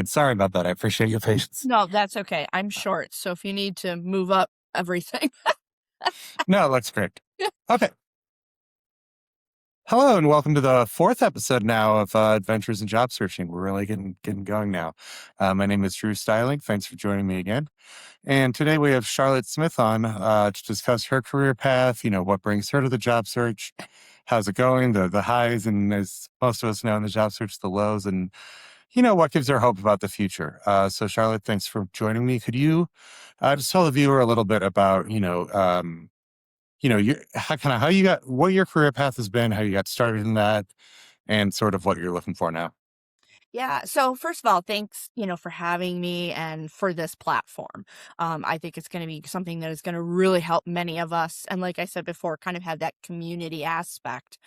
second. Sorry about that. I appreciate your patience. No, that's okay. I'm short, so if you need to move up everything. No, that's great. Okay. Hello and welcome to the fourth episode now of Adventures in Job Searching. We're really getting going now. My name is Drew Styling. Thanks for joining me again. And today we have Charlotte Smith on to discuss her career path. What brings her to the job search, how's it going, the highs, and as most of us know in the job search, the lows, and what gives her hope about the future. So Charlotte, thanks for joining me. Could you just tell the viewer a little bit about how you got, what your career path has been, how you got started in that, and sort of what you're looking for now. Yeah. So first of all, thanks, for having me and for this platform. I think it's going to be something that is going to really help many of us. And like I said before, kind of have that community aspect.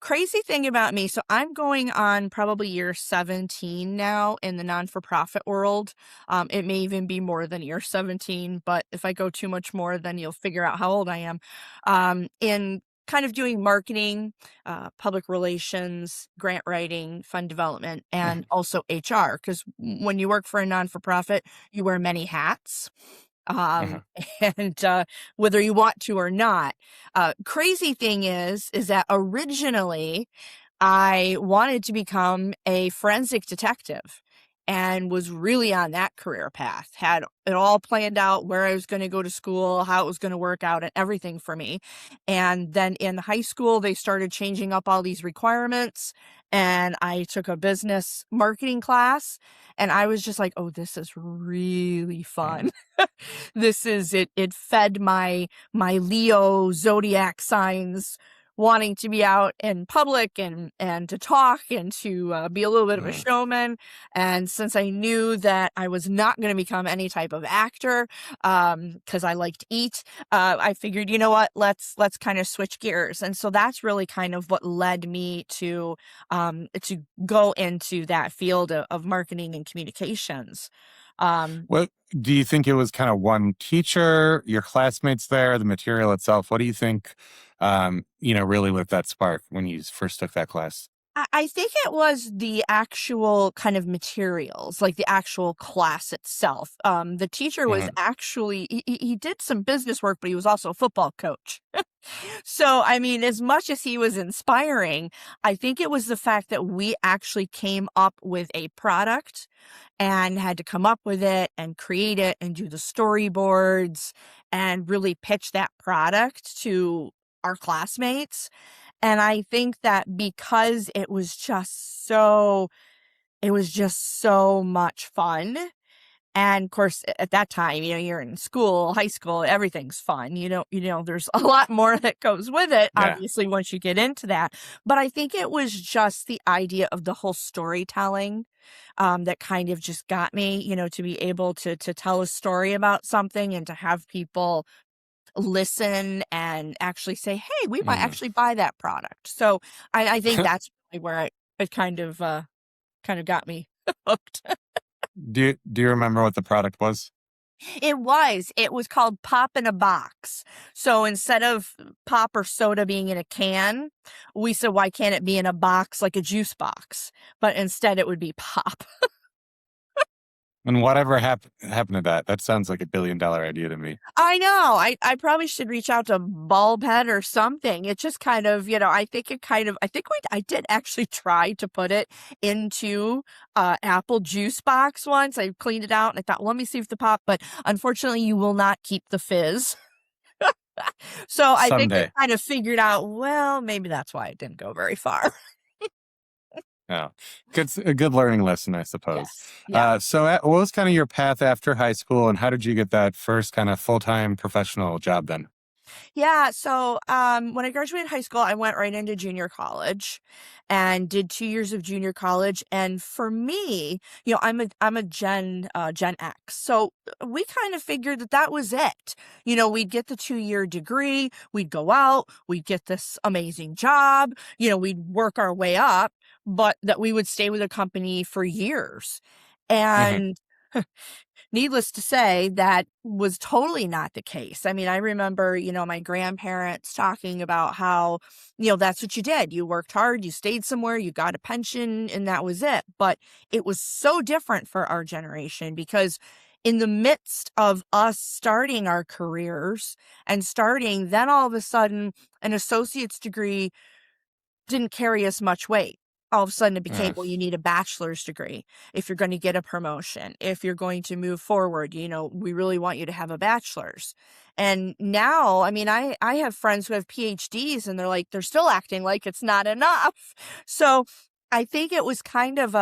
Crazy thing about me. So I'm going on probably year 17 now in the non-for-profit world. It may even be more than year 17, but if I go too much more, then you'll figure out how old I am. In kind of doing marketing, public relations, grant writing, fund development, and also HR. Because when you work for a non-for-profit, you wear many hats. Uh-huh. And whether you want to or not. Crazy thing is that originally I wanted to become a forensic detective and was really on that career path, had it all planned out where I was going to go to school, how it was going to work out, and everything for me. And then in high school, they started changing up all these requirements. And I took a business marketing class, and I was just like, oh, this is really fun. This is it. It fed my Leo zodiac signs wanting to be out in public and to talk and to be a little bit of a Mm. showman. And since I knew that I was not going to become any type of actor, because I like to eat, I figured, you know what, let's kind of switch gears. And so that's really kind of what led me to go into that field of marketing and communications. Um, What do you think it was kind of one teacher, your classmates there, the material itself? What do you think, really lit that spark when you first took that class? I think it was the actual kind of materials, like the actual class itself. The teacher was Mhm. actually, he did some business work, but he was also a football coach. So, I mean, as much as he was inspiring, I think it was the fact that we actually came up with a product and had to come up with it and create it and do the storyboards and really pitch that product to our classmates. And I think that because it was just so much fun. And of course, at that time, you're in school, high school, everything's fun. There's a lot more that goes with it, Yeah. obviously, once you get into that. But I think it was just the idea of the whole storytelling that kind of just got me, to be able to tell a story about something and to have people listen and actually say, hey, we might Mhm. actually buy that product. So I think that's really where it kind of got me hooked. Do you remember what the product was? It was called Pop in a Box. So instead of pop or soda being in a can, we said, why can't it be in a box like a juice box? But instead it would be pop. And whatever happened to that? That sounds like $1 billion idea to me. I know. I probably should reach out to Bulbhead or something. It just kind of, I think I did actually try to put it into apple juice box once. I cleaned it out and I thought, well, let me see if the pop, but unfortunately you will not keep the fizz. So I think I Someday. kind of figured out, well, maybe that's why it didn't go very far. Yeah. A good learning lesson, I suppose. Yes. Yeah. What was kind of your path after high school, and how did you get that first kind of full-time professional job then? Yeah, so when I graduated high school, I went right into junior college and did 2 years of junior college. And for me, I'm a Gen X, so we kind of figured that that was it. We'd get the 2 year degree, we'd go out, we'd get this amazing job, we'd work our way up, but that we would stay with a company for years. Hmm. And needless to say, that was totally not the case. I mean, I remember, my grandparents talking about how, that's what you did. You worked hard, you stayed somewhere, you got a pension, and that was it. But it was so different for our generation because in the midst of us starting our careers and then all of a sudden an associate's degree didn't carry as much weight. All of a sudden it became, Mm, well, you need a bachelor's degree if you're going to get a promotion, if you're going to move forward, we really want you to have a bachelor's. And now, I mean, I have friends who have PhDs and they're still acting like it's not enough. So I think it was kind of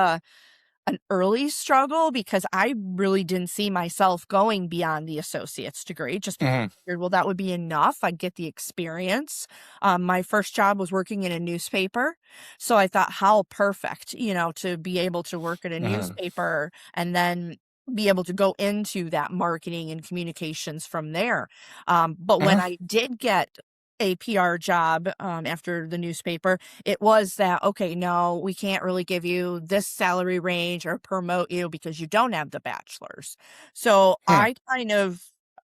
an early struggle because I really didn't see myself going beyond the associate's degree. Just mhm, figured, well, that would be enough. I'd get the experience. My first job was working in a newspaper. So I thought, how perfect, to be able to work at a mhm, newspaper and then be able to go into that marketing and communications from there. But when mhm, I did get a PR job after the newspaper, it was that, okay, no, we can't really give you this salary range or promote you because you don't have the bachelor's. So hmm,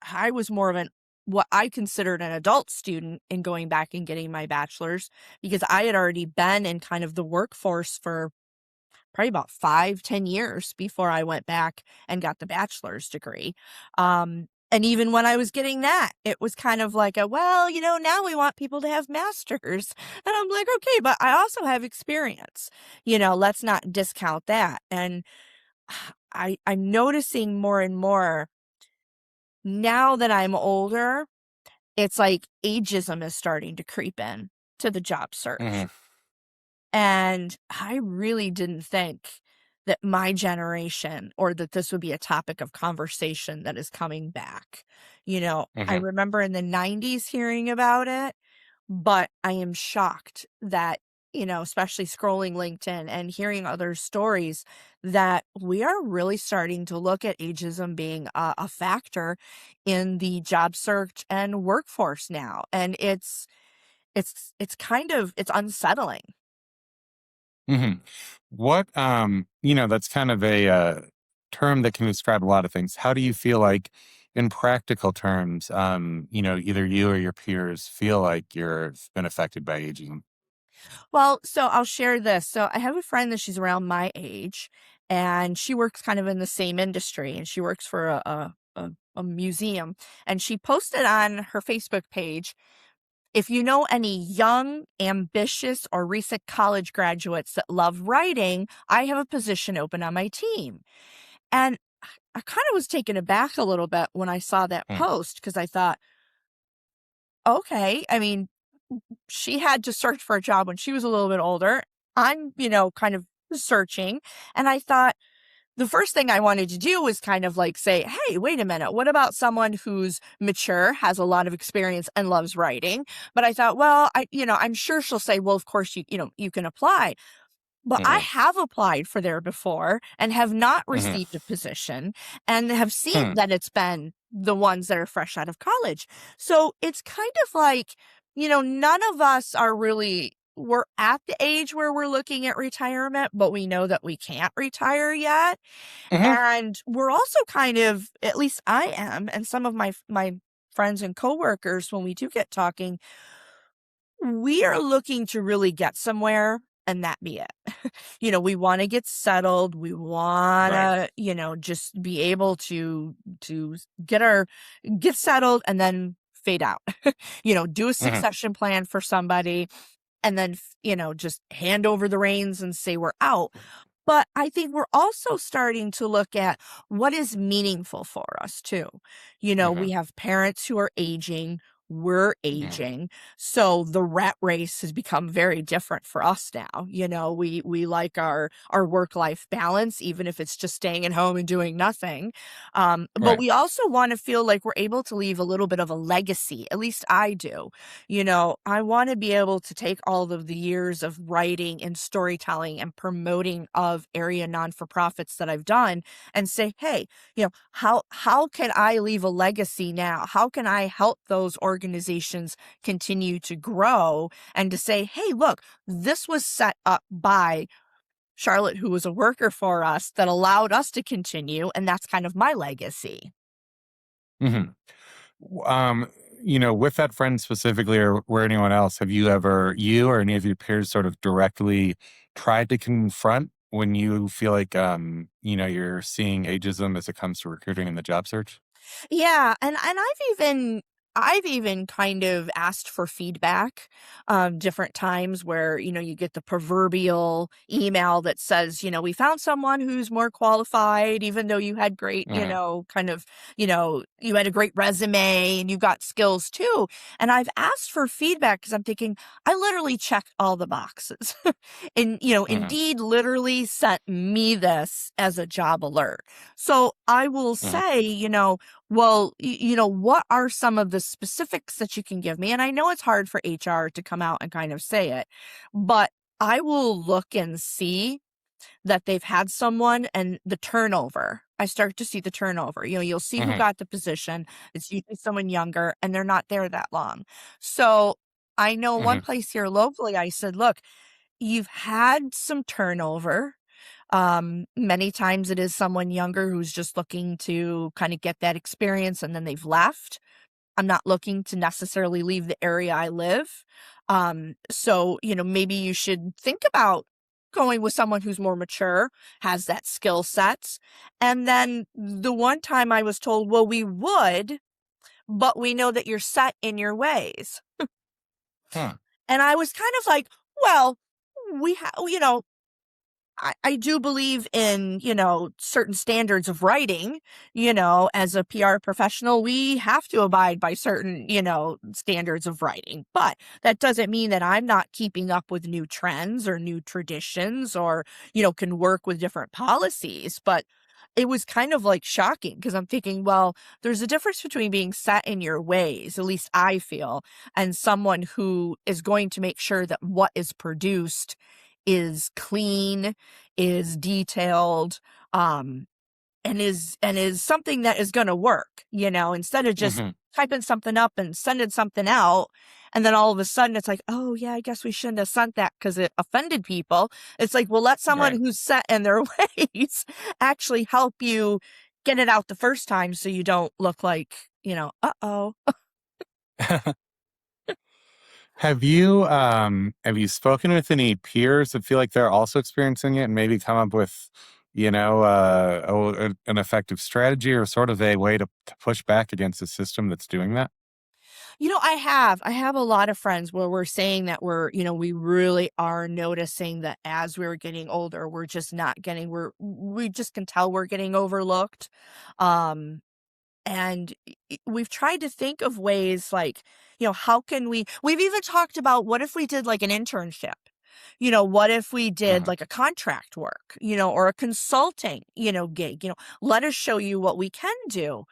I was more of what I considered an adult student in going back and getting my bachelor's because I had already been in kind of the workforce for probably about 5-10 years before I went back and got the bachelor's degree. And even when I was getting that, it was kind of like well, now we want people to have masters. And I'm like, okay, but I also have experience. Let's not discount that. And I'm noticing more and more now that I'm older, it's like ageism is starting to creep in to the job search. mhm, And I really didn't think that my generation or that this would be a topic of conversation that is coming back. I mhm, remember in the 90s hearing about it, but I am shocked that, especially scrolling LinkedIn and hearing other stories, that we are really starting to look at ageism being a factor in the job search and workforce now. And it's unsettling. mhm. That's kind of a term that can describe a lot of things. How do you feel like, in practical terms, either you or your peers feel like you've been affected by ageism? Well, so I'll share this. So I have a friend that she's around my age, and she works kind of in the same industry, and she works for a museum. And she posted on her Facebook page, if you know any young, ambitious, or recent college graduates that love writing, I have a position open on my team. And I kind of was taken aback a little bit when I saw that Mm, post because I thought, okay, I mean, she had to search for a job when she was a little bit older. I'm, kind of searching. And I thought the first thing I wanted to do was kind of like say, hey, wait a minute. What about someone who's mature, has a lot of experience and loves writing? But I thought, well, I'm sure she'll say, well, of course you can apply. But I mhm, have applied for there before and have not mhm, received a position and have seen hmm, that it's been the ones that are fresh out of college. So it's kind of like, none of us are really, we're at the age where we're looking at retirement, but we know that we can't retire yet. mhm, And we're also kind of, at least I am, and some of my friends and coworkers, when we do get talking, we are looking to really get somewhere and that be it. We want to get settled. We want right. to, just be able to get settled and then fade out. Do a Mhm, succession plan for somebody and then, just hand over the reins and say we're out. But I think we're also starting to look at what is meaningful for us too. mhm, We have parents who are aging, we're mhm, aging. So the rat race has become very different for us now. We like our work-life balance, even if it's just staying at home and doing nothing. But right. we also want to feel like we're able to leave a little bit of a legacy. At least I do. I want to be able to take all of the years of writing and storytelling and promoting of area non-for-profits that I've done and say, hey, how can I leave a legacy now? How can I help those organizations continue to grow and to say, hey, look, this was set up by Charlotte, who was a worker for us, that allowed us to continue. And that's kind of my legacy. Mhm. Um, with that friend specifically or anyone else, have you ever, you or any of your peers sort of directly tried to confront when you feel like, you're seeing ageism as it comes to recruiting in the job search? Yeah, and I've even kind of asked for feedback, different times where, you get the proverbial email that says, we found someone who's more qualified, even though you had great, Mhm, you had a great resume and you got skills too. And I've asked for feedback because I'm thinking, I literally checked all the boxes. And, mhm, Indeed literally sent me this as a job alert. So I will mhm, say, well, what are some of the specifics that you can give me? And I know it's hard for HR to come out and kind of say it, but I will look and see that they've had someone and the turnover. I start to see the turnover. You'll see who mhm, got the position. It's usually someone younger and they're not there that long. So I know one mhm, place here locally, I said, look, you've had some turnover. Many times it is someone younger who's just looking to kind of get that experience and then they've left. I'm not looking to necessarily leave the area I live. So, maybe you should think about going with someone who's more mature, has that skill sets. And then the one time I was told, well, we would, but we know that you're set in your ways. huh, And I was kind of like, well, we have, I do believe in, certain standards of writing, as a PR professional, we have to abide by certain, standards of writing. But that doesn't mean that I'm not keeping up with new trends or new traditions or, can work with different policies. But it was kind of like shocking because I'm thinking, well, there's a difference between being set in your ways, at least I feel, and someone who is going to make sure that what is produced is clean, is detailed, um, and is something that is gonna work, instead of just mhm, typing something up and sending something out, and then all of a sudden it's like, "Oh, yeah, I guess we shouldn't have sent that because it offended people." It's like, well, let someone right. who's set in their ways actually help you get it out the first time so you don't look like, "Uh-oh." Have you spoken with any peers that feel like they're also experiencing it and maybe come up with, an effective strategy or sort of a way to push back against a system that's doing that? I have a lot of friends where we're saying that we really are noticing that as we're getting older, we're just not getting, we just can tell we're getting overlooked. Um, and we've tried to think of ways like, how can we've even talked about what if we did like an internship? What if we did Mhm, like a contract work, or a consulting, gig, let us show you what we can do.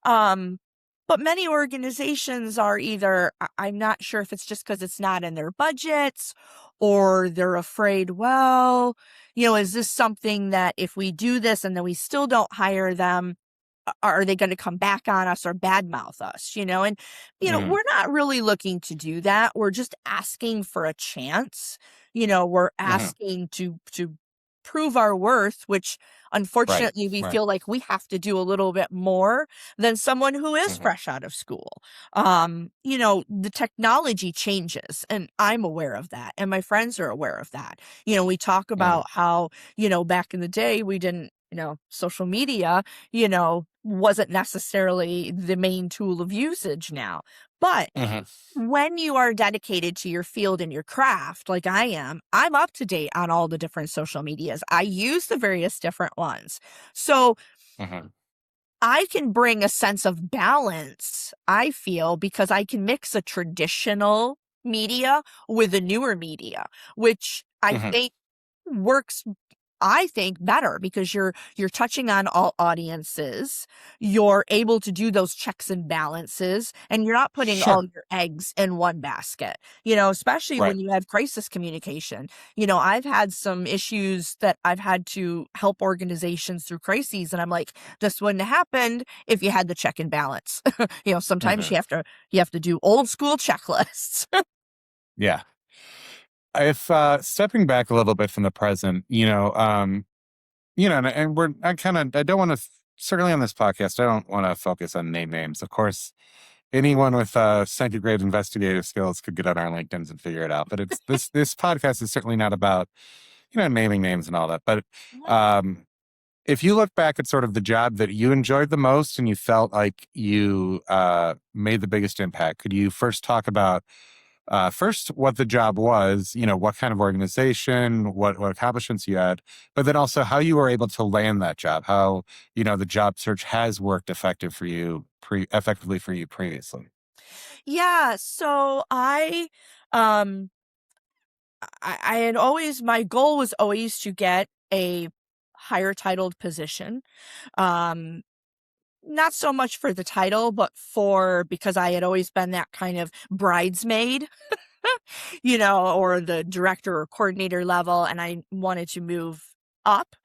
Um, but many organizations are either, I'm not sure if it's just because it's not in their budgets or they're afraid, well, is this something that if we do this and then we still don't hire them, are they going to come back on us or badmouth us, And, mhm, we're not really looking to do that. We're just asking for a chance. We're mhm, asking to prove our worth, which right, unfortunately we right, feel like we have to do a little bit more than someone who is mhm, fresh out of school. The technology changes and I'm aware of that and my friends are aware of that. We talk mhm, about how, back in the day we didn't, social media, wasn't necessarily the main tool of usage now. But mhm, when you are dedicated to your field and your craft, like I am, I'm up to date on all the different social medias. I use the various different ones. So mhm, I can bring a sense of balance, I feel, because I can mix a traditional media with a newer media, which I mhm, think works, I think, better because you're touching on all audiences. You're able to do those checks and balances, and you're not putting all sure, your eggs in one basket. Especially right, when you have crisis communication. I've had some issues that I've had to help organizations through crises, and I'm like, this wouldn't have happened if you had the check and balance. Sometimes mhm, you have to do old school checklists. yeah. if stepping back a little bit from the present, and I don't want to, certainly on this podcast, I don't want to focus on names. Of course, anyone with second grade investigative skills could get on our LinkedIn's and figure it out. But this podcast is certainly not about, naming names and all that. But Mhm. um, if you look back at sort of the job that you enjoyed the most and you felt like you made the biggest impact, could you first talk about first what the job was, what kind of organization, what accomplishments you had, but then also how you were able to land that job, how, the job search has worked effectively for you previously. Yeah, so um I had always my goal was always to get a higher titled position. Um Not so much for the title, but for because I had always been that kind of bridesmaid, or the director or coordinator level, and I wanted to move up.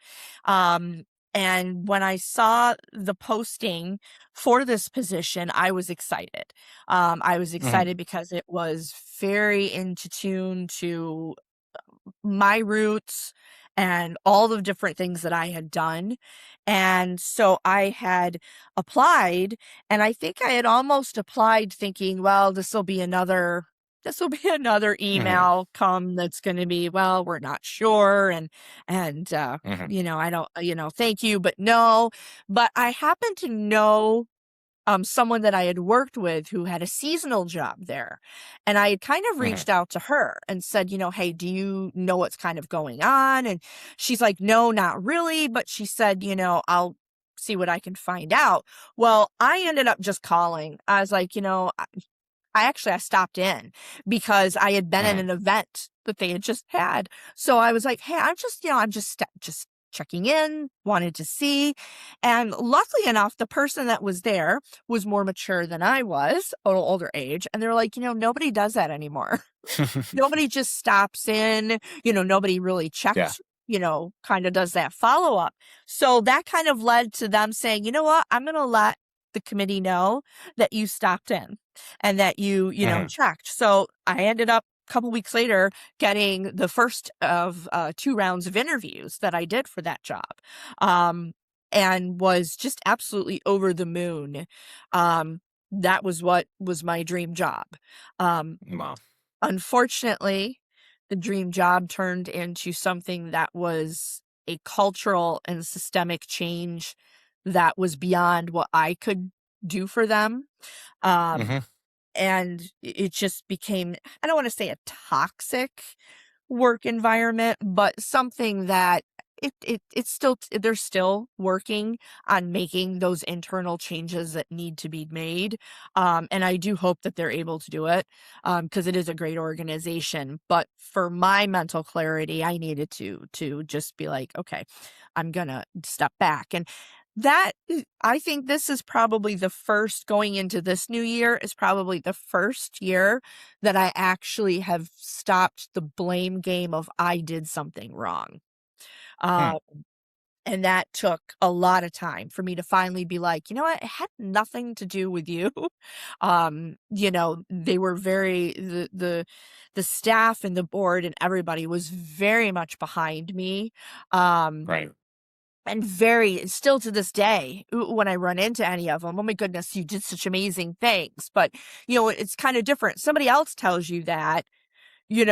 Um, and when I saw the posting for this position, I was excited. I was Hmm. excited because it was very into tune to my roots and all the different things that I had done. And so I had applied, and I think I had almost applied thinking, well, this will be another Hmm. email come that's going to be, well, we're not sure and Hmm. I don't, thank you, but no. But I happen to know someone that I had worked with who had a seasonal job there. And I had kind of Hmm. reached out to her and said, hey, do you know what's kind of going on? And she's like, no, not really. But she said, I'll see what I can find out. Well, I ended up just calling. I was like, I stopped in because I had been in Hmm. an event that they had just had. So I was like, "Hey, I'm just checking in, wanted to see." And luckily enough, the person that was there was more mature than I was, a little older age, and they're like, "Nobody does that anymore." Nobody just stops in, nobody really Yeah. checks, kind of does that follow up. So that kind of led to them saying, you know what, I'm going to let the committee know that you stopped in and that you Hmm. checked. So I ended up a couple weeks later getting the first of two rounds of interviews that I did for that job. Um, and was just absolutely over the moon. That was what was my dream job. Um, Wow. Unfortunately, the dream job turned into something that was a cultural and systemic change that was beyond what I could do for them. Um, Hmm. and it just became, I don't want to say a toxic work environment, but something that it's still they're still working on making those internal changes that need to be made. And I do hope that they're able to do it because it is a great organization. But for my mental clarity, I needed to just be like, okay, I'm gonna step back. And I think this is probably the first going into this new year is probably the first year that I actually have stopped the blame game of I did something wrong. Hmm. Uh, and that took a lot of time for me to finally be like, you know what? It had nothing to do with you. They were the staff and the board and everybody was very much behind me. Um, Right. and very still to this day, when I run into any of them, "Oh my goodness, you did such amazing things." But, it's kinda different. Somebody else tells you that, you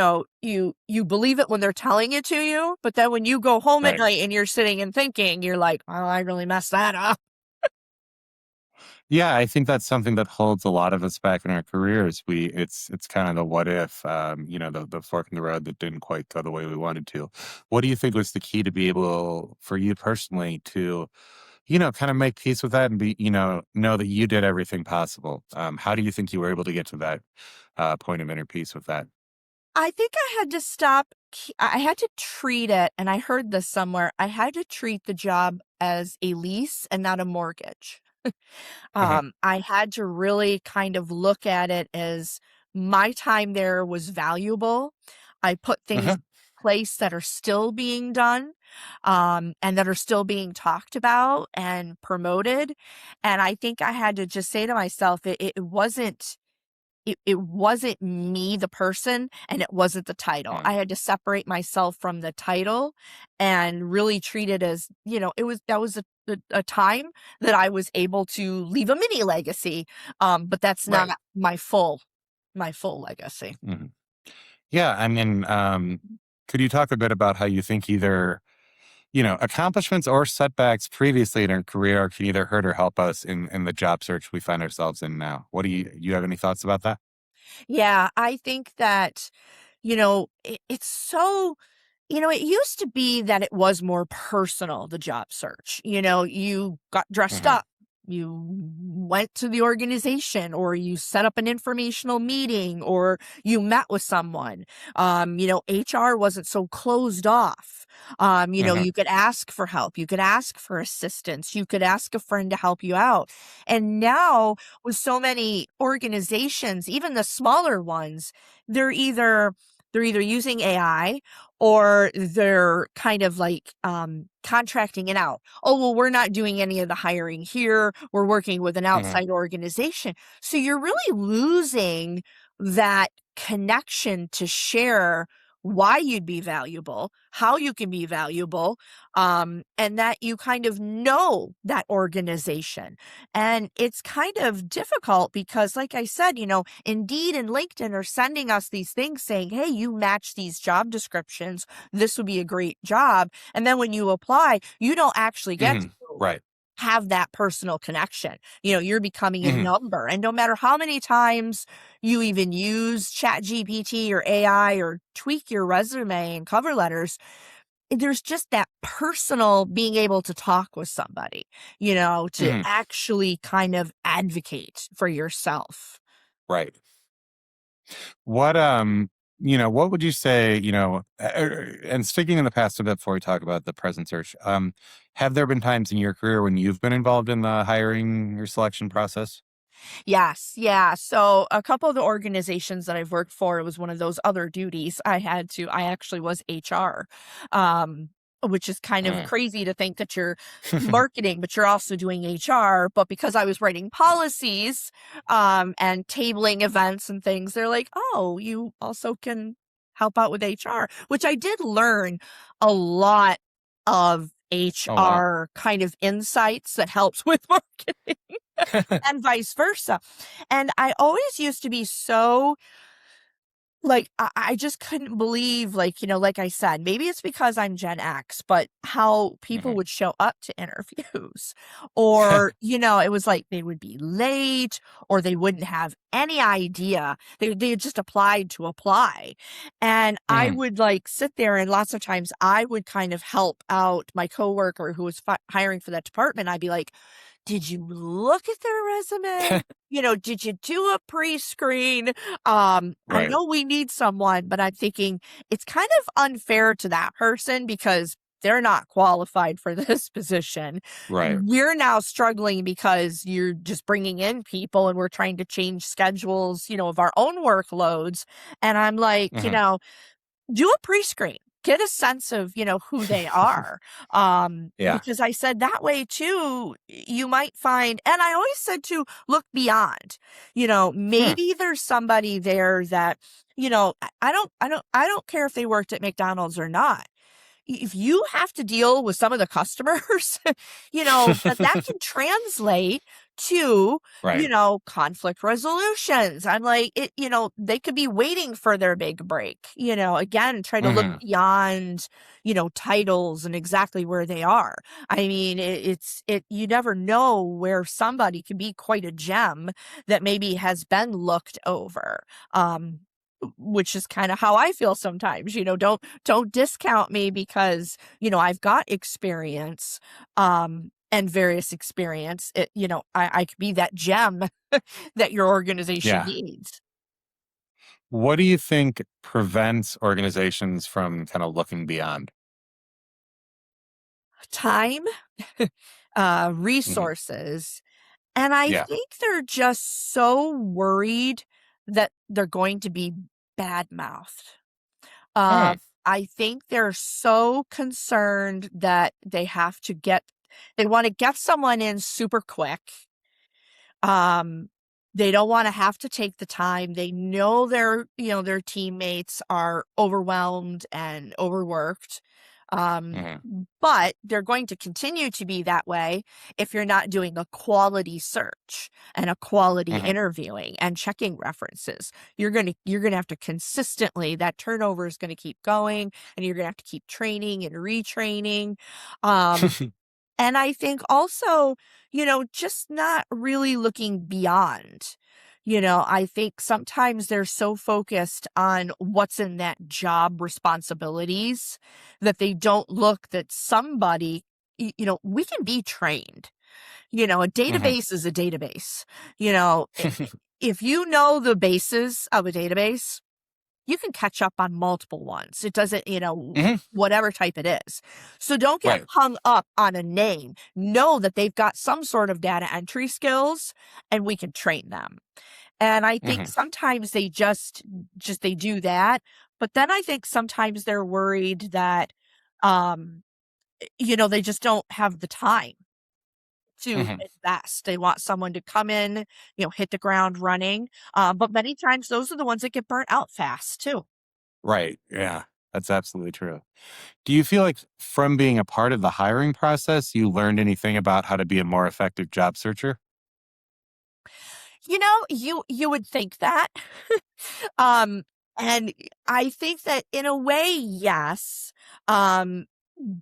believe it when they're telling it to you, but then when you go home at Right. night and you're sitting and thinking, you're like, "Oh, I really messed that up." Yeah, I think that's something that holds a lot of us back in our careers. It's kind of the what if, the fork in the road that didn't quite go the way we wanted to. What do you think was the key to be able, for you personally, to, kind of make peace with that and be, know that you did everything possible? How do you think you were able to get to that point of inner peace with that? I think I had to stop I had to treat it, and I heard this somewhere, I had to treat the job as a lease and not a mortgage. Hmm. I had to really kind of look at it as my time there was valuable. I put things Hmm. in place that are still being done, and that are still being talked about and promoted. And I think I had to just say to myself, it wasn't it wasn't me, the person, and it wasn't the title. Mm. I had to separate myself from the title and really treat it as, that was a time that I was able to leave a mini legacy. But that's not Right. my full legacy. Mhm. Yeah. I mean, could you talk a bit about how you think either, accomplishments or setbacks previously in our career can either hurt or help us in the job search we find ourselves in now? What you have any thoughts about that? Yeah, I think that, it's so, it used to be that it was more personal, the job search. You got dressed Hmm. up, you went to the organization, or you set up an informational meeting, or you met with someone. HR wasn't so closed off. Hmm. You could ask for help, you could ask for assistance, you could ask a friend to help you out. And now, with so many organizations, even the smaller ones, they're either they're either using AI, or they're kind of like contracting it out. Oh, well, we're not doing any of the hiring here. We're working with an Hmm. outside organization. So you're really losing that connection to share why you'd be valuable, how you can be valuable, and that you kind of know that organization. And it's kind of difficult because, like I said, Indeed and LinkedIn are sending us these things saying, hey, you match these job descriptions. This would be a great job. And then when you apply, you don't actually get Hmm. to Right. have that personal connection. You're becoming a Hmm. number. And no matter how many times you even use ChatGPT or AI or tweak your resume and cover letters, there's just that personal being able to talk with somebody, to Hmm. actually kind of advocate for yourself. Right. What would you say, and speaking in the past a bit before we talk about the present search, have there been times in your career when you've been involved in the hiring or selection process? Yes, yeah. So a couple of the organizations that I've worked for, it was one of those other duties I actually was HR, which is kind of Mm. crazy to think that you're marketing, but you're also doing HR. But because I was writing policies, and tabling events and things, they're like, oh, you also can help out with HR, which I did learn a lot of Oh, wow. HR kind of insights that helps with marketing and vice versa. And I always used to be so like, I just couldn't believe, like, like I said, maybe it's because I'm Gen X, but how people Hmm. would show up to interviews. Or, it was like they would be late, or they wouldn't have any idea. They had just applied to apply. And I Hmm. would like sit there, and lots of times I would kind of help out my coworker who was hiring for that department. I'd be like, did you look at their resume? Did you do a pre-screen? I Right. know we need someone, but I'm thinking it's kind of unfair to that person because they're not qualified for this position. Right. We're now struggling because you're just bringing in people and we're trying to change schedules, of our own workloads. And I'm like, Hmm. do a pre-screen. Get a sense of, who they are. Yeah. Because I said that way too, you might find, and I always said to look beyond, Hmm. maybe there's somebody there that, I don't care if they worked at McDonald's or not. If you have to deal with some of the customers, that can translate to, Right. conflict resolutions. I'm like, they could be waiting for their big break, again, try to look Hmm. beyond, titles and exactly where they are. I mean, you never know where somebody can be quite a gem that maybe has been looked over. Which is kind of how I feel sometimes, don't discount me because, I've got experience, and various experience. I could be that gem that your organization Yeah. needs. What do you think prevents organizations from kind of looking beyond? Time, Hmm. resources, and I Yeah. think they're just so worried that they're going to be bad-mouthed. Uh, Mm. I think they're so concerned that they want to get someone in super quick. Um, They don't want to have to take the time. They know their teammates are overwhelmed and overworked. Hmm. But they're going to continue to be that way if you're not doing a quality search and a quality Hmm. interviewing and checking references. You're gonna have to consistently, that turnover is gonna keep going, and you're gonna have to keep training and retraining. Um, and I think also, just not really looking beyond. I think sometimes they're so focused on what's in that job responsibilities that they don't look that somebody, we can be trained. A Hmm. database is a database. If you know the basis of a database, you can catch up on multiple ones. It doesn't, Hmm. whatever type it is. So don't get Right. hung up on a name. Know that they've got some sort of data entry skills and we can train them. And I think Hmm. sometimes they just they do that. But then I think sometimes they're worried that, um, they just don't have the time to Hmm. invest. They want someone to come in, hit the ground running. But many times those are the ones that get burnt out fast too. Right. Yeah. That's absolutely true. Do you feel like from being a part of the hiring process, you learned anything about how to be a more effective job searcher? You would think that. Um, and I think that in a way, yes, um,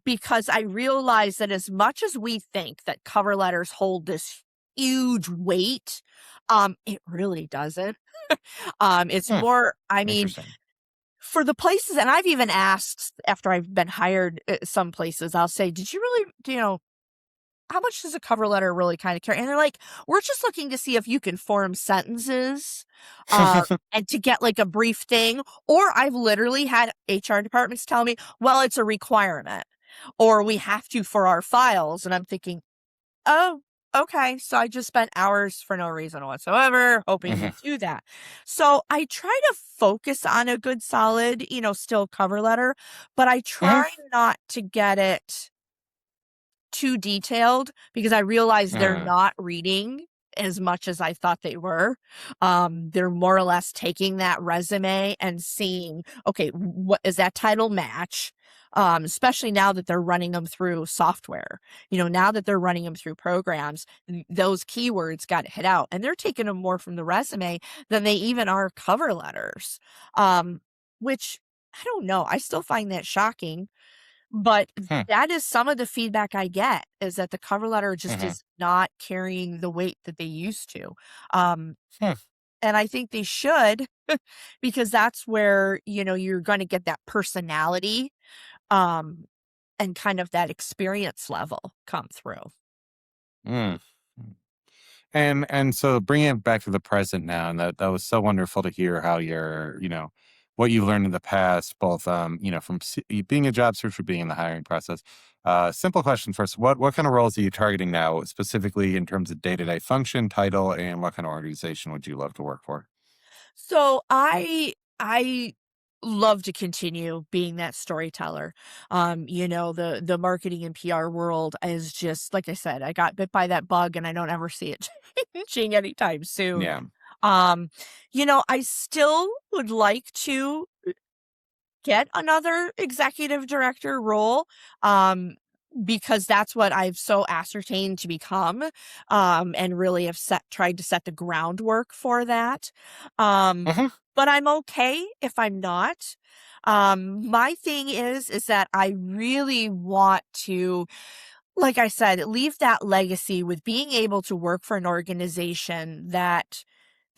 because I realize that as much as we think that cover letters hold this huge weight, it really doesn't. It's Hmm. more, I mean, Interesting. for the places, and I've even asked after I've been hired at some places, I'll say, did you really, how much does a cover letter really kind of care? And they're like, we're just looking to see if you can form sentences, and to get like a brief thing. Or I've literally had HR departments tell me, well, it's a requirement, or we have to for our files. And I'm thinking, oh, okay. So I just spent hours for no reason whatsoever hoping to Hmm. do that. So I try to focus on a good, solid, still cover letter, but I Hmm. try not to get it too detailed because I realized they're Hmm. not reading as much as I thought they were. They're more or less taking that resume and seeing, okay, what is that title match? Especially now that they're running them through software, now that they're running them through programs, those keywords got hit out and they're taking them more from the resume than they even are cover letters. Um, which I don't know. I still find that shocking, but Hmm. that is some of the feedback I get, is that the cover letter just Hmm. is not carrying the weight that they used to. Um, Hmm. and I think they should, because that's where, you're going to get that personality, um, and kind of that experience level come through. Mm. And so bringing it back to the present now, and that was so wonderful to hear how what you've learned in the past, both from being a job searcher, being in the hiring process. Simple question first: what kind of roles are you targeting now, specifically in terms of day-to-day function, title, and what kind of organization would you love to work for? So I love to continue being that storyteller. The marketing and PR world is just like I said, I got bit by that bug and I don't ever see it changing anytime soon. Yeah. Um, I still would like to get another executive director role, um, because that's what I've so ascertained to become, and really have tried to set the groundwork for that. Um, Hmm. but I'm okay if I'm not. My thing is that I really want to, like I said, leave that legacy with being able to work for an organization that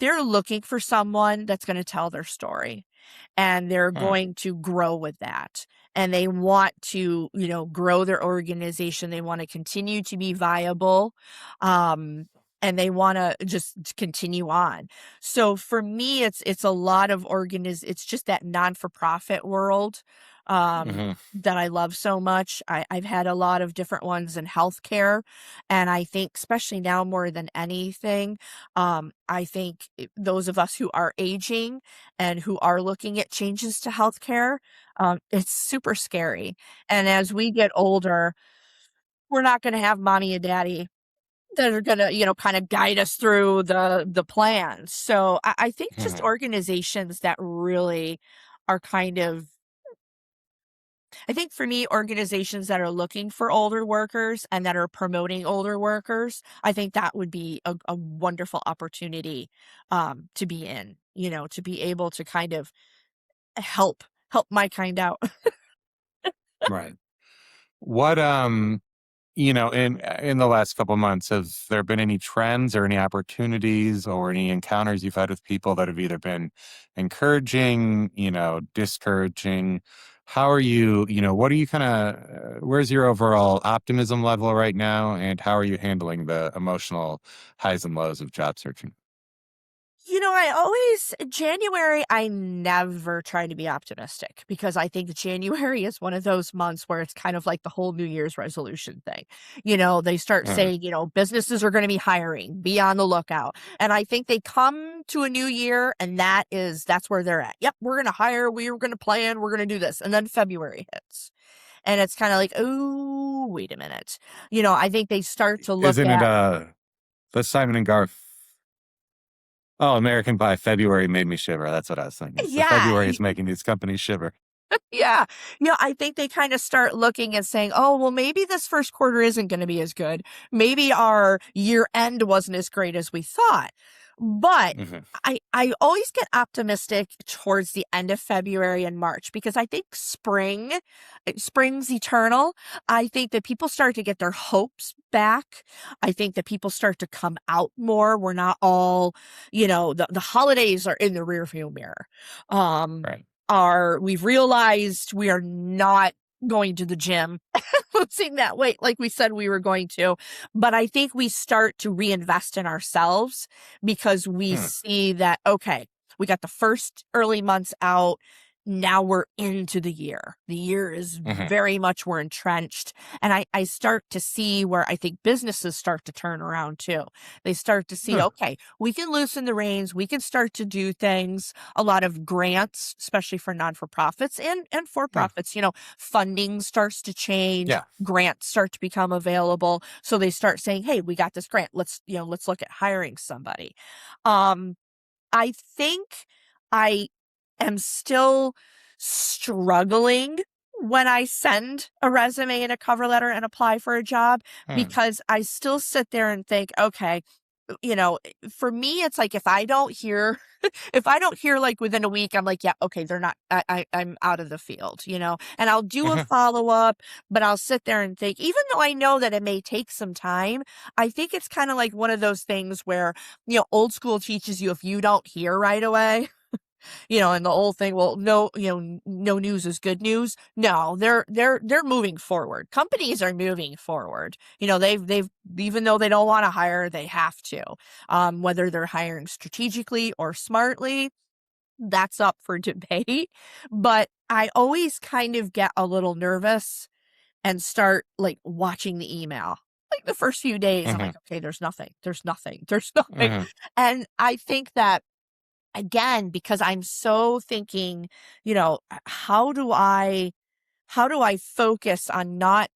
they're looking for someone that's going to tell their story and they're Hmm. going to grow with that. And they want to, grow their organization. They want to continue to be viable. Um, and they want to just continue on. So for me, it's a lot of it's just that non-for-profit world, Hmm. that I love so much. I've had a lot of different ones in healthcare. And I think, especially now more than anything, I think those of us who are aging and who are looking at changes to healthcare, it's super scary. And as we get older, we're not going to have mommy and daddy that are going to, kind of guide us through the plans. So I think just Mhm. organizations that really are kind of, I think for me, organizations that are looking for older workers and that are promoting older workers, I think that would be a wonderful opportunity to be in, to be able to kind of help my kind out. Right. What in the last couple months, has there been any trends or any opportunities or any encounters you've had with people that have either been encouraging, discouraging? How are you, what are you kind of, where's your overall optimism level right now? And how are you handling the emotional highs and lows of job searching? January, I never try to be optimistic because I think January is one of those months where it's kind of like the whole New Year's resolution thing. They start Mhm. saying, businesses are going to be hiring, be on the lookout. And I think they come to a new year and that's where they're at. Yep, we're going to hire, we're going to plan, we're going to do this. And then February hits. And it's kind of like, oh, wait a minute. I think they start to look Isn't it at, the Simon and Garth? Oh, American Pie February made me shiver. That's what I was thinking. So yeah, February is making these companies shiver. yeah. I think they kind of start looking and saying, oh, well, maybe this first quarter isn't going to be as good. Maybe our year end wasn't as great as we thought. But Hmm. I always get optimistic towards the end of February and March because I think spring's eternal. I think that people start to get their hopes back. I think that people start to come out more. We're not all, the holidays are in the rearview mirror. Um, Right. we've realized we are not going to the gym, losing that weight like we said we were going to. But I think we start to reinvest in ourselves because we Hmm. see that, okay, we got the first early months out. Now we're into the year. The year is Hmm. very much, we're entrenched. And I start to see where I think businesses start to turn around too. They start to see, Huh. okay, we can loosen the reins. We can start to do things. A lot of grants, especially for non-for-profits and Hmm. for-profits, funding starts to change. Yeah. Grants start to become available. So they start saying, hey, we got this grant. Let's look at hiring somebody. Um, I think I am still struggling when I send a resume and a cover letter and apply for a job Hmm. because I still sit there and think, okay, for me, it's like if I don't hear like within a week, I'm like, yeah, okay, they're not, I'm out of the field, and I'll do a Hmm. follow up, but I'll sit there and think, even though I know that it may take some time, I think it's kind of like one of those things where, old school teaches you if you don't hear right away, and the old thing, well, no, no news is good news. No, they're moving forward. Companies are moving forward. They've even though they don't want to hire, they have to. Whether they're hiring strategically or smartly, that's up for debate. But I always kind of get a little nervous and start like watching the email. Like the first few days, I'm Hmm. like, okay, there's nothing, there's nothing, there's nothing. Hmm. And I think that again, because I'm so thinking, how do I focus on not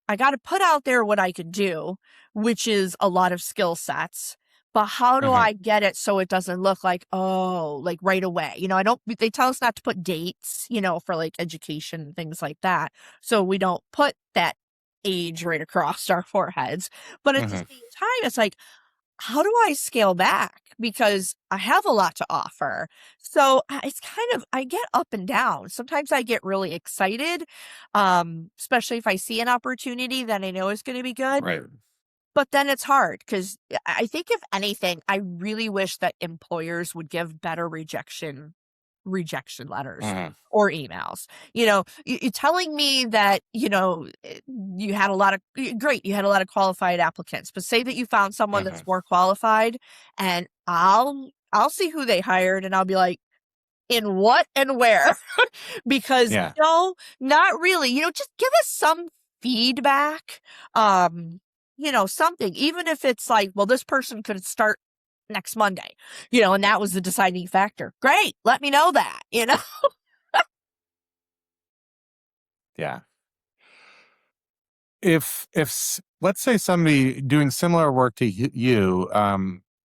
I got to put out there what I can do, which is a lot of skill sets. But how do Hmm. I get it so it doesn't look like, oh, like right away? I don't, they tell us not to put dates, for like education and things like that. So we don't put that age right across our foreheads. But at the Hmm. same time, it's like, how do I scale back? Because I have a lot to offer. So it's kind of, I get up and down. Sometimes I get really excited, especially if I see an opportunity that I know is going to be good. Right. But then it's hard because I think if anything, I really wish that employers would give better rejection letters Hmm. or emails. You telling me that, you had a lot of great, you had a lot of qualified applicants, but say that you found someone Hmm. that's more qualified and I'll see who they hired and I'll be like, in what and where? Because Yeah. no, not really. Just give us some feedback. Something, even if it's like, well, this person could start next Monday, and that was the deciding factor. Great. Let me know that. Yeah. let's say somebody doing similar work to you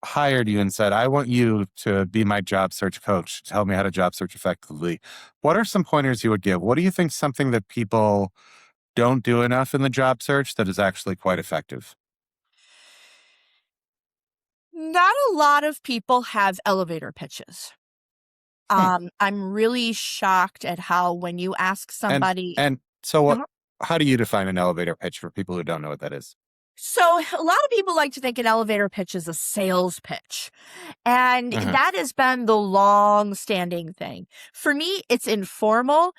hired you and said, I want you to be my job search coach, tell me how to job search effectively. What are some pointers you would give? What do you think something that people don't do enough in the job search that is actually quite effective? Not a lot of people have elevator pitches. Hmm. I'm really shocked at how when you ask And somebody. and so what Uh-huh. how do you define an elevator pitch for people who don't know what that is? So a lot of people like to think an elevator pitch is a sales pitch. And Uh-huh. that has been the long standing thing. For me, it's informal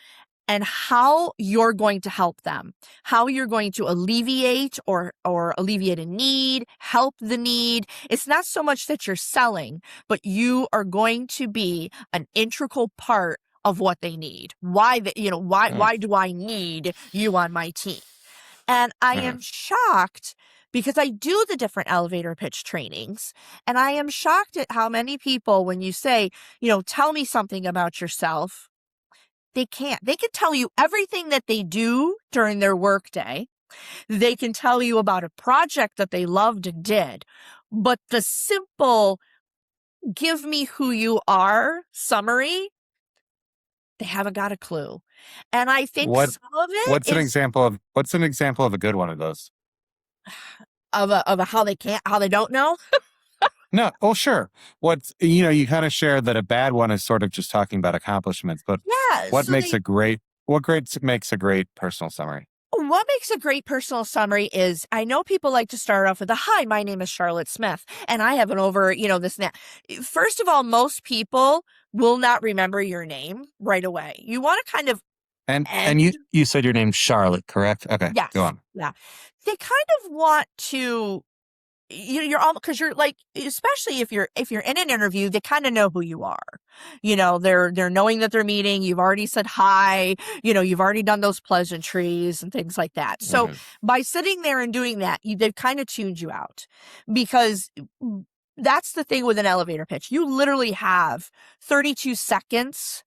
and how you're going to help them, how you're going to alleviate or alleviate a need, help the need. It's not so much that you're selling, but you are going to be an integral part of what they need. Why do I need you on my team? And I Uh-huh. am shocked because I do the different elevator pitch trainings. And I am shocked at how many people, when you say, tell me something about yourself, they can't. They can tell you everything that they do during their workday. They can tell you about a project that they loved and did. But the simple, give me who you are summary, they haven't got a clue. And I think What some of it is what's an example of a good one of those? of a how they don't know. No, well, sure. You kind of share that a bad one is sort of just talking about accomplishments, but Yeah. what makes a great, makes a great personal summary? What makes a great personal summary is I know people like to start off with hi, my name is Charlotte Smith, and I have an over, this and that. First of all, most people will not remember your name right away. You want to kind of And end. you said your name's Charlotte, correct? Okay, go Yes. on. Yeah. They kind of want to. You're all because you're like, especially if you're in an interview, they kind of know who you are. They're knowing that they're meeting. You've already said hi. You've already done those pleasantries and things like that. So Hmm. by sitting there and doing that, they've kind of tuned you out because that's the thing with an elevator pitch. You literally have 32 seconds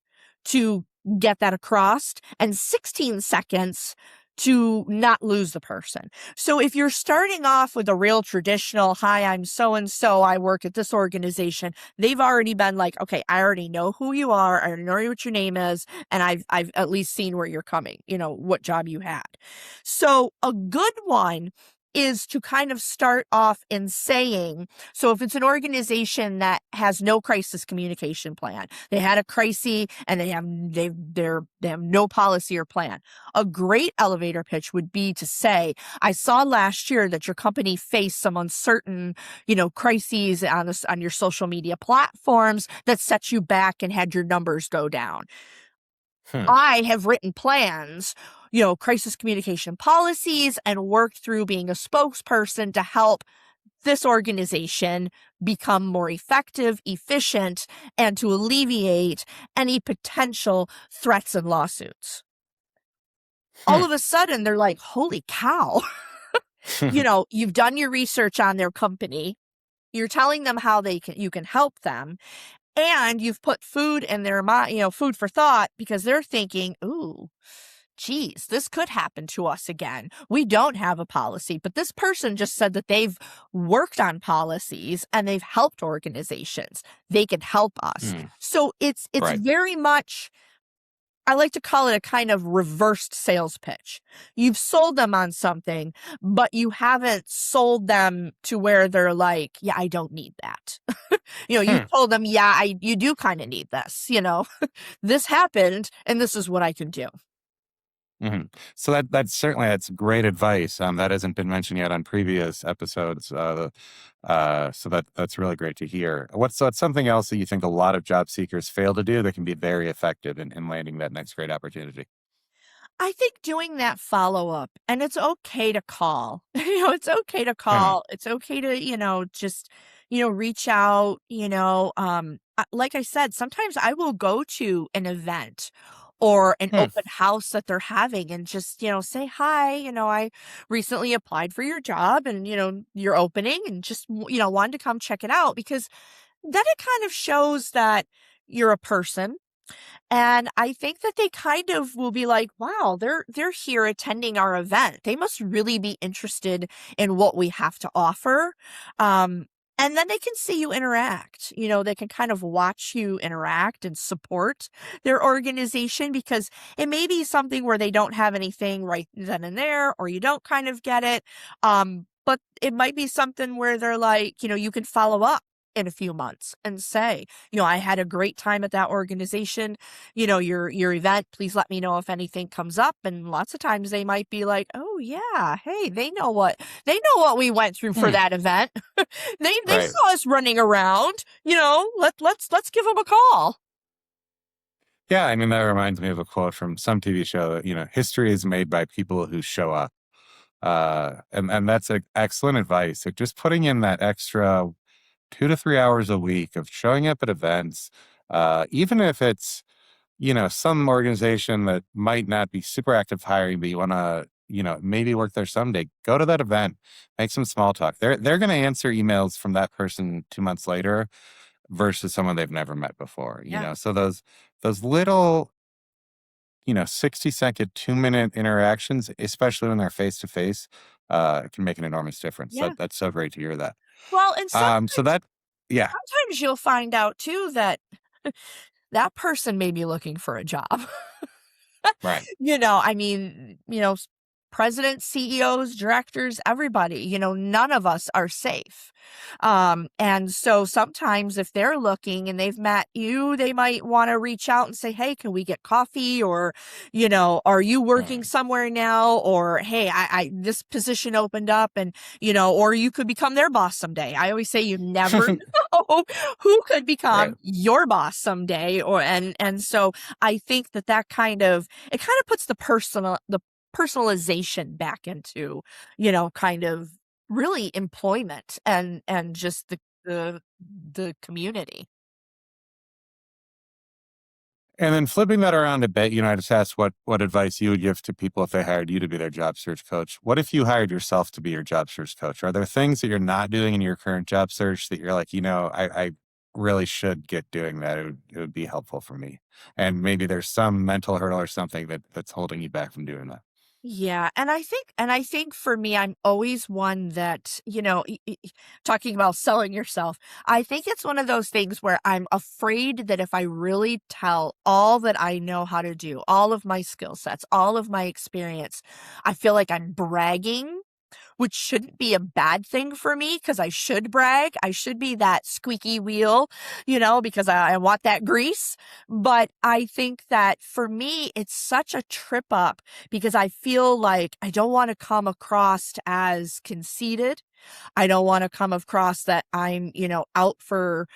to get that across and 16 seconds to not lose the person. So if you're starting off with a real traditional, hi, I'm so and so, I work at this organization, they've already been like, okay, I already know who you are, I already know what your name is, and I've at least seen where you're coming, what job you had. So a good one is to kind of start off in saying, so if it's an organization that has no crisis communication plan, they had a crisis and they have no policy or plan. A great elevator pitch would be to say, I saw last year that your company faced some uncertain, crises on your social media platforms that set you back and had your numbers go down. Hmm. I have written plans, crisis communication policies, and worked through being a spokesperson to help this organization become more effective, efficient, and to alleviate any potential threats and lawsuits. Hmm. All of a sudden, they're like, holy cow, you've done your research on their company. You're telling them how you can help them. And you've put food in their mind, food for thought, because they're thinking, ooh, geez, this could happen to us again. We don't have a policy, but this person just said that they've worked on policies and they've helped organizations. They can help us. Hmm. So it's Right. very much, I like to call it a kind of reversed sales pitch. You've sold them on something, but you haven't sold them to where they're like, yeah, I don't need that. You Hmm. told them, yeah, you do kind of need this, this happened and this is what I can do. Hmm. So that's great advice. That hasn't been mentioned yet on previous episodes. So that's really great to hear. What's something else that you think a lot of job seekers fail to do that can be very effective in landing that next great opportunity? I think doing that follow-up, and it's okay to call. It's okay to Uh-huh. call. It's okay to, just, reach out, like I said, sometimes I will go to an event or an Hmm. open house that they're having and just, say, hi, I recently applied for your job and, your opening and just, wanted to come check it out because then it kind of shows that you're a person. And I think that they kind of will be like, wow, they're here attending our event. They must really be interested in what we have to offer. Um, and then they can see you interact. They can kind of watch you interact and support their organization, because it may be something where they don't have anything right then and there, or you don't kind of get it. But it might be something where they're like, you can follow up in a few months and say, I had a great time at that organization. Your event, please let me know if anything comes up. And lots of times they might be like, oh yeah, hey, they know what we went through for Hmm. that event. They Right. saw us running around. Let's give them a call. Yeah, I mean, that reminds me of a quote from some TV show that, history is made by people who show up. And that's excellent advice. So just putting in that extra 2 to 3 hours a week of showing up at events, even if it's, some organization that might not be super active hiring, but you want to, maybe work there someday, go to that event, make some small talk. They're going to answer emails from that person 2 months later versus someone they've never met before, Yeah. So those little, 60-second, 2-minute interactions, especially when they're face to face, can make an enormous difference. Yeah. That's so great to hear that. Well, and So that, yeah, sometimes you'll find out too that that person may be looking for a job. right. I mean, presidents, CEOs, directors, everybody, none of us are safe. And so sometimes if they're looking and they've met you, they might want to reach out and say, hey, can we get coffee? Or, are you working Mm. somewhere now? Or, hey, this position opened up, and, or you could become their boss someday. I always say you never know who could Right. become your boss someday. And so I think that it kind of puts the personalization back into, kind of really employment and just the community. And then flipping that around a bit, I just asked what advice you would give to people if they hired you to be their job search coach. What if you hired yourself to be your job search coach? Are there things that you're not doing in your current job search that you're like, I really should get doing that. It would be helpful for me. And maybe there's some mental hurdle or something that's holding you back from doing that. Yeah, and I think for me, I'm always one that, talking about selling yourself, I think it's one of those things where I'm afraid that if I really tell all that I know how to do, all of my skill sets, all of my experience, I feel like I'm bragging, which shouldn't be a bad thing for me, because I should brag. I should be that squeaky wheel, because I want that grease. But I think that for me, it's such a trip up, because I feel like I don't want to come across as conceited. I don't want to come across that I'm, out for,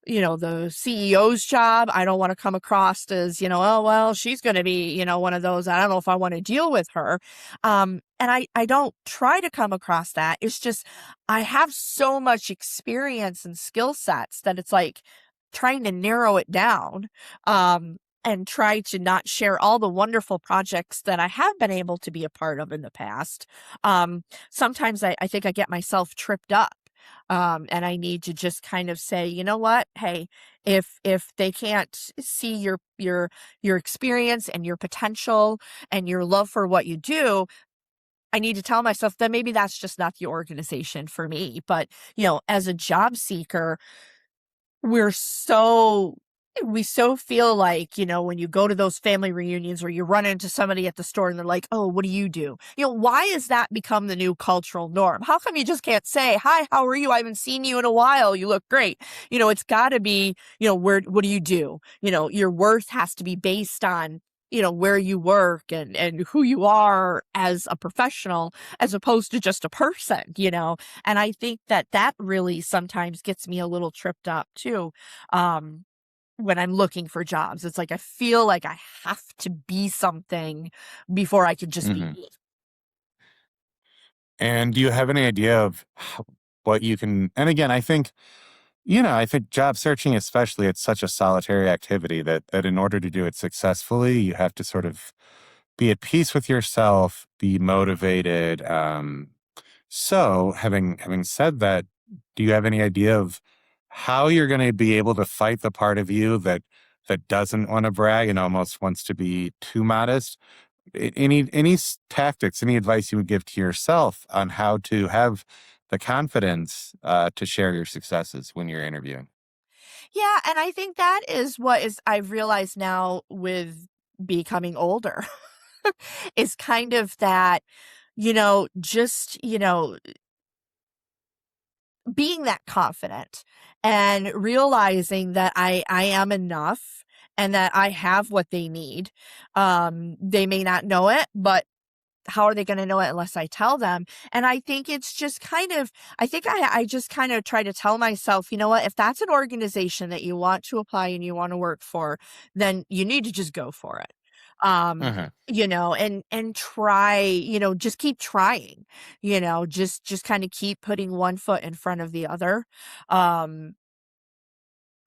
the CEO's job. I don't want to come across as, oh, well, she's going to be, one of those. I don't know if I want to deal with her. And I don't try to come across that. It's just, I have so much experience and skill sets that it's like trying to narrow it down. And try to not share all the wonderful projects that I have been able to be a part of in the past. Sometimes I think I get myself tripped up. And I need to just kind of say, you know what? Hey, if they can't see your experience and your potential and your love for what you do, I need to tell myself that maybe that's just not the organization for me. But, as a job seeker, we're so we so feel like, when you go to those family reunions or you run into somebody at the store and they're like, "Oh, what do you do?" Why has that become the new cultural norm? How come you just can't say, "Hi, how are you? I haven't seen you in a while. You look great." It's got to be, what do you do? Your worth has to be based on, where you work and who you are as a professional, as opposed to just a person. And I think that really sometimes gets me a little tripped up too. Um, when I'm looking for jobs, it's like I feel like I have to be something before I could just be Hmm. me. And do you have any idea of what you can? And again, I think job searching, especially, it's such a solitary activity that in order to do it successfully, you have to sort of be at peace with yourself, be motivated. So, having said that, do you have any idea of how you're going to be able to fight the part of you that doesn't want to brag and almost wants to be too modest, any tactics, any advice you would give to yourself on how to have the confidence to share your successes when you're interviewing? Yeah, and I think that is what is I've realized now with becoming older is kind of that, just, being that confident and realizing that I am enough and that I have what they need. They may not know it, but how are they going to know it unless I tell them? And I think it's just kind of, I think I just kind of try to tell myself, you know what, if that's an organization that you want to apply and you want to work for, then you need to just go for it. Uh-huh. And try, just keep trying, just kind of keep putting one foot in front of the other. Um,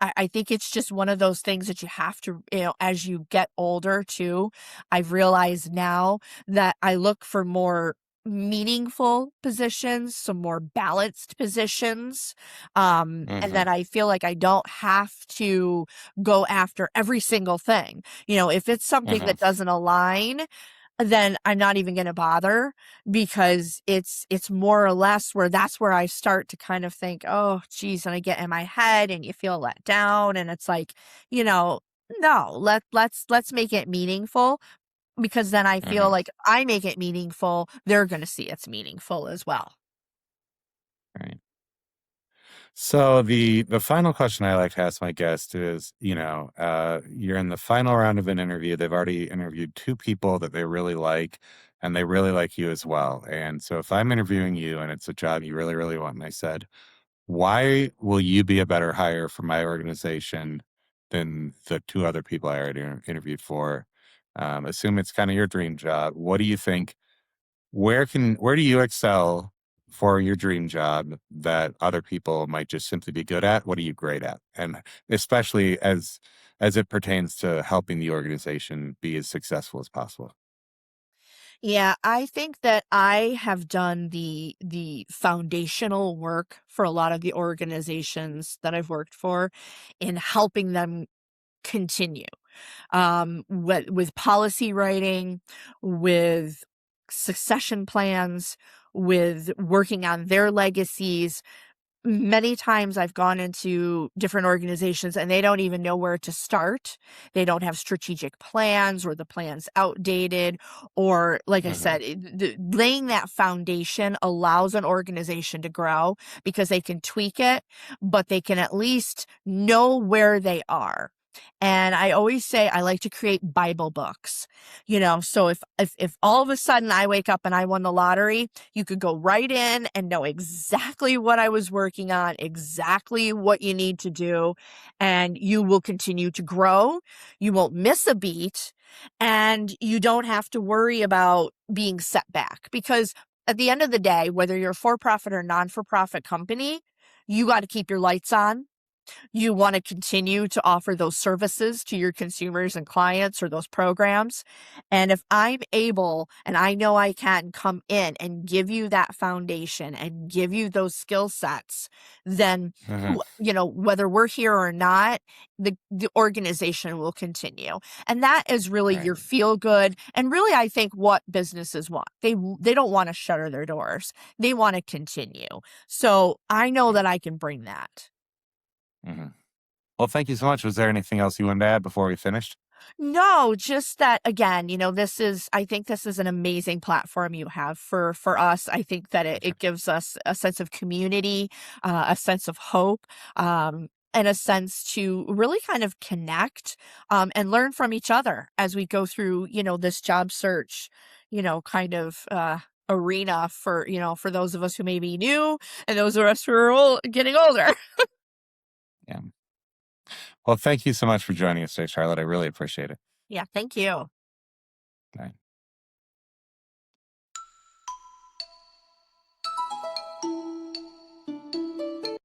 I think it's just one of those things that you have to, as you get older too, I've realized now that I look for more meaningful positions, some more balanced positions. And Hmm. that I feel like I don't have to go after every single thing. If it's something Hmm. that doesn't align, then I'm not even gonna bother because it's more or less where that's where I start to kind of think, "Oh, geez," and I get in my head and you feel let down and it's like, you know, no, let's make it meaningful because then I feel Hmm. like I make it meaningful, they're gonna see it's meaningful as well. Right. So the final question I like to ask my guests is, you're in the final round of an interview. They've already interviewed two people that they really like, and they really like you as well. And so if I'm interviewing you and it's a job you really, really want, and I said, why will you be a better hire for my organization than the two other people I already interviewed for? Assume it's kind of your dream job. What do you think? Where do you excel for your dream job that other people might just simply be good at? What are you great at? And especially as it pertains to helping the organization be as successful as possible. Yeah, I think that I have done the foundational work for a lot of the organizations that I've worked for in helping them continue. With policy writing, with succession plans, with working on their legacies. Many times I've gone into different organizations and they don't even know where to start. They don't have strategic plans or the plan's outdated. Or, like I Hmm. said, laying that foundation allows an organization to grow because they can tweak it, but they can at least know where they are. And I always say I like to create Bible books. So if all of a sudden I wake up and I won the lottery, you could go right in and know exactly what I was working on, exactly what you need to do, and you will continue to grow. You won't miss a beat, and you don't have to worry about being set back because at the end of the day, whether you're a for-profit or non-for-profit company, you got to keep your lights on. You want to continue to offer those services to your consumers and clients or those programs. And if I'm able, and I know I can come in and give you that foundation and give you those skill sets, then, Hmm. whether we're here or not, the organization will continue. And that is really Right. your feel good. And really, I think what businesses want. They don't want to shutter their doors. They want to continue. So I know Right. that I can bring that. Hmm. Well, thank you so much. Was there anything else you wanted to add before we finished? No, just that again, I think this is an amazing platform you have for us. I think that it gives us a sense of community, a sense of hope, and a sense to really kind of connect, and learn from each other as we go through, this job search, kind of arena for those of us who may be new and those of us who are getting older. Yeah. Well, thank you so much for joining us today, Charlotte. I really appreciate it. Yeah, thank you. Bye.